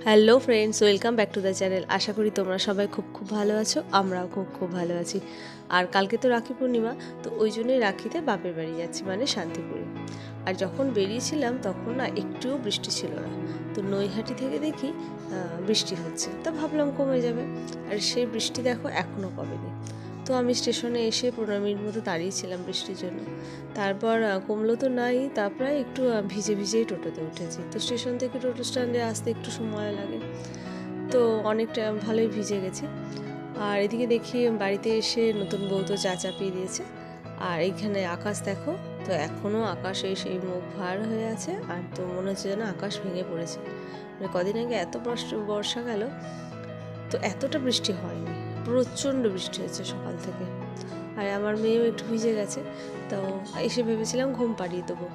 Hello friends, welcome back to the channel. আশা করি তোমরা সবাই খুব ভালো আছো। আমরাও খুব ভালো আছি। আর কালকে তো রাখি পূর্ণিমা, তো ওই জন্যই রাখিতে বাপের বাড়ি যাচ্ছি, মানে শান্তিপুরে। আর যখন বেরিয়েছিলাম তখন না একটুও বৃষ্টি ছিল না, তো নৈহাটি থেকে দেখি বৃষ্টি হচ্ছে, তা ভাবলাম কমে যাবে। আর সেই বৃষ্টি দেখো এখনও কমেনি। তো আমি স্টেশনে এসে 15 মিনিট মতো দাঁড়িয়েছিলাম বৃষ্টির জন্য। তারপর কমলো তো নাই, তারপরে একটু ভিজে ভিজেই টোটোতে উঠেছি। তো স্টেশন থেকে টোটো স্ট্যান্ডে আসতে একটু সময় লাগে, তো অনেকটা ভালোই ভিজে গেছি। আর এদিকে দেখি বাড়িতে এসে নতুন বউ তো চা চাপিয়ে দিয়েছে। আর এইখানে আকাশ দেখো, তো এখনও আকাশে সেই মুখ ভার হয়ে আছে। আর তো মনে হচ্ছে যেন আকাশ ভেঙে পড়েছে। মানে কদিন আগে এত বর্ষা গেল, তো এতটা বৃষ্টি হয়নি। প্রচণ্ড বৃষ্টি হচ্ছে সকাল থেকে। আর আমার মেয়েও একটু ভিজে গেছে, তো এসে ভেবেছিলাম ঘুম পাড়িয়ে দেবো।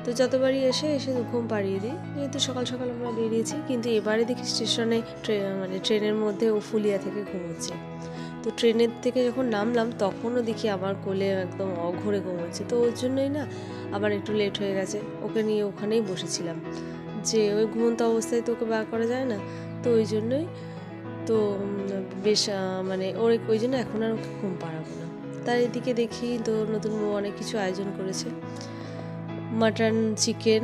তো যতবারই এসে ঘুম পাড়িয়ে দিই, যেহেতু সকাল সকাল আমরা বেরিয়েছি। কিন্তু এবারে দেখি স্টেশনে মানে ট্রেনের মধ্যে ও ফুলিয়া থেকে ঘুমোচ্ছে। তো ট্রেনের থেকে যখন নামলাম তখনও দেখি আমার কোলে একদম অঘরে ঘুমোচ্ছে। তো ওর জন্যই না আবার একটু লেট হয়ে গেছে। ওকে নিয়ে ওখানেই বসেছিলাম, যে ওই ঘুমন্ত অবস্থায় তো ওকে বার করা যায় না, তো ওই জন্যই। তো বেশ মানে ওই জন্য এখন আর ওকে ঘুম পাড়াবো না। তার এদিকে দেখি তো নতুন বউ অনেক কিছু আয়োজন করেছে, মাটন, চিকেন।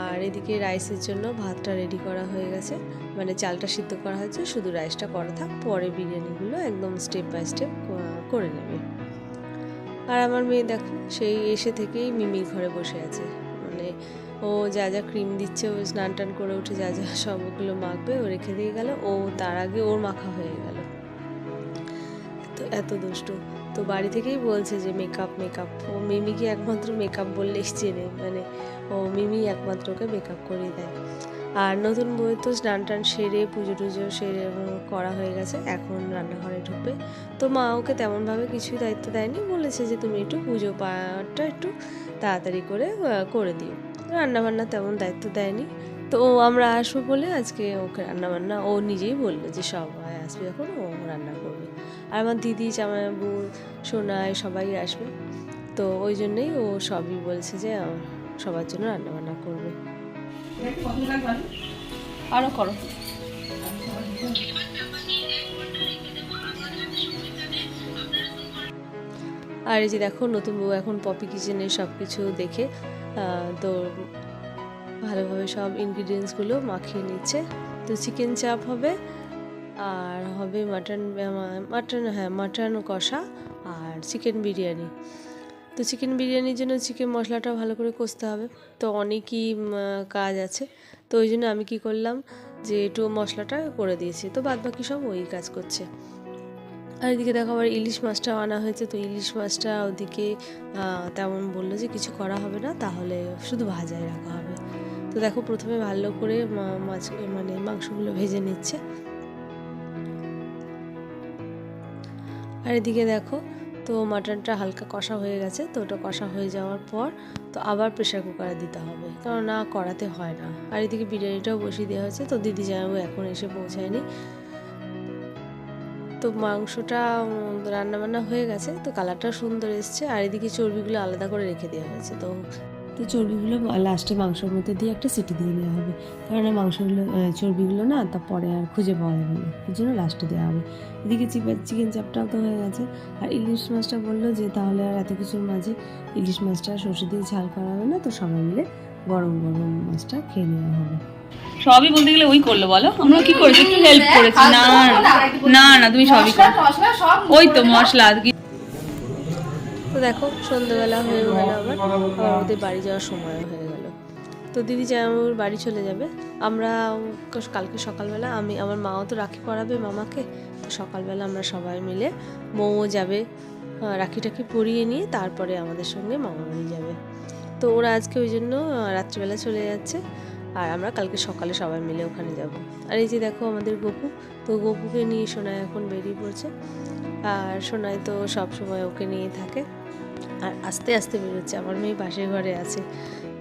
আর এদিকে রাইসের জন্য ভাতটা রেডি করা হয়ে গেছে, মানে চালটা সিদ্ধ করা হয়েছে, শুধু রাইসটা করা থাক, পরে বিরিয়ানিগুলো একদম স্টেপ বাই স্টেপ করে নেবে। আর আমার মেয়ে দেখো সেই এসে থেকেই মিমির ঘরে বসে আছে। মানে ও যা যা ক্রিম দিচ্ছে, ও স্নান টান করে উঠে যা যা সবগুলো মাখবে ও রেখে দিয়ে গেল, ও তার আগে ওর মাখা হয়ে গেল। তো এত দুষ্টু। তো বাড়ি থেকেই বলছে যে মেকআপ মেকআপ। ও মিমিকে একমাত্র মেকআপ বললেই চেনে, মানে ও মিমি একমাত্র ওকে মেকআপ করিয়ে দেয়। আর নতুন বই তো স্নান টান সেরে পুজো টুজো সেরে করা হয়ে গেছে, এখন রান্নাঘরে ঢুকবে। তো মা ওকে তেমনভাবে কিছুই দায়িত্ব দেয়নি, বলেছে যে তুমি একটু পুজো পাঠটা একটু তাড়াতাড়ি করে দিও। রান্নাবান্না তেমন দায়িত্ব দেয়নি। তো আমরা আসবো বলে আজকে ওকে রান্নাবান্না ও নিজেই বললো যে সবাই আসবে যখন ও রান্না করবে। আর আমার দিদি, জামাইবাবু, সোনাই সবাই আসবে, তো ওই জন্যই ও সবই বলছে যে সবার জন্য রান্নাবান্না করবে। আরও করো। আর এই যে দেখো নতুন বউ এখন পপি কিচেনের সব কিছু দেখে তো ভালোভাবে সব ইনগ্রিডিয়েন্টসগুলো মাখিয়ে নিচ্ছে। তো চিকেন চাপ হবে, আর হবে মাটন কষা, আর চিকেন বিরিয়ানি। তো চিকেন বিরিয়ানির জন্য চিকেন মশলাটা ভালো করে কষতে হবে, তো অনেকই কাজ আছে। তো ওই জন্য আমি কি করলাম, যে একটু মশলাটা করে দিয়েছি, তো বাদ বাকি সব ওই কাজ করছে। আর এদিকে দেখো আবার ইলিশ মাছটাও আনা হয়েছে। তো ইলিশ মাছটা ওদিকে তেমন বললো যে কিছু করা হবে না, তাহলে শুধু ভাজায় রাখা হবে। তো দেখো প্রথমে ভালো করে মাছ মানে মাংসগুলো ভেজে নিচ্ছে। আর এদিকে দেখো তো মাটনটা হালকা কষা হয়ে গেছে, তো ওটা কষা হয়ে যাওয়ার পর তো আবার প্রেশার কুকারে দিতে হবে, কারণ না কড়াতে হয় না। আর এদিকে বিরিয়ানিটাও বসিয়ে দেওয়া হয়েছে। তো দিদি জামাইবাবু এখন এসে পৌঁছায়নি। তো মাংসটা রান্নাবান্না হয়ে গেছে, তো কালারটা সুন্দর এসছে। আর এদিকে চর্বিগুলো আলাদা করে রেখে দেওয়া হয়েছে। তো চর্বিগুলো লাস্টে মাংসের মধ্যে দিয়ে একটা সিটি দিয়ে দেওয়া হবে, কারণ মাংসগুলো চর্বিগুলো না তারপরে আর খুঁজে পাওয়া যাবে না, এই জন্য লাস্টে দেওয়া হবে। এদিকে চিকেন চাপটাও তো হয়ে গেছে। আর ইলিশ মাছটা বললো যে তাহলে আর এত কিছুর মাঝে ইলিশ মাছটা সর্ষে দিয়ে ঝাল করা হবে না, তো সবাই মিলে গরম গরম মাছটা খেয়ে নেওয়া হবে। সবই বলতে গেলে ওই করলো, বলো আমরা কি করেছি, একটু হেল্প করেছি। না না না তুমি সবই করো, ওই তো মশলা। তো দেখো সন্ধ্যেবেলা হয়ে গেল, আবার ওদের বাড়ি যাওয়ার সময় হয়ে গেল। তো দিদি জামাইবাবুর বাড়ি চলে যাবে। আমরা কালকে সকালবেলা আমার মাও তো রাখি পরাবে মামাকে, তো সকালবেলা আমরা সবাই মিলে মৌও যাবে, রাখি টাখি পরিয়ে নিয়ে তারপরে আমাদের সঙ্গে মামা বাড়ি যাবে। তো ওরা আজকে ওই জন্য রাত্রিবেলা চলে যাচ্ছে, আর আমরা কালকে সকালে সবাই মিলে ওখানে যাব। আর এই যে দেখো আমাদের গপু, তো গপুকে নিয়ে সোনাই এখন বেরিয়ে পড়ছে। আর সোনাই তো সব সময় ওকে নিয়ে থাকে, আর আস্তে আস্তে বেরোচ্ছে। আমার মেয়ে পাশের ঘরে আছে,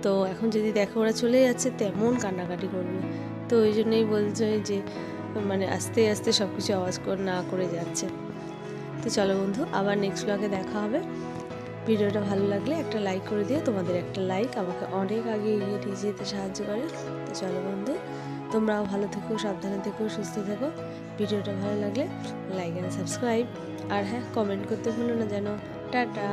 তো এখন যদি দেখো ওরা চলে যাচ্ছে তেমন কান্নাকাটি করবে। তো ওই জন্যই বলছে যে মানে আস্তে আস্তে সব কিছু আওয়াজ না করে যাচ্ছে। তো চলো বন্ধু, আবার নেক্সট ব্লগে দেখা হবে। ভিডিওটা ভালো লাগলে একটা লাইক করে দিও, তোমাদের একটা লাইক আমাকে অনেক আগে এগিয়ে নিয়ে যেতে সাহায্য করে। তো চলো বন্ধু, তোমরাও ভালো থেকো, সাবধানে থেকো, সুস্থ থেকো। ভিডিওটা ভালো লাগলে লাইক অ্যান্ড সাবস্ক্রাইব, আর হ্যাঁ, কমেন্ট করতে ভুলো না যেন। টাটা।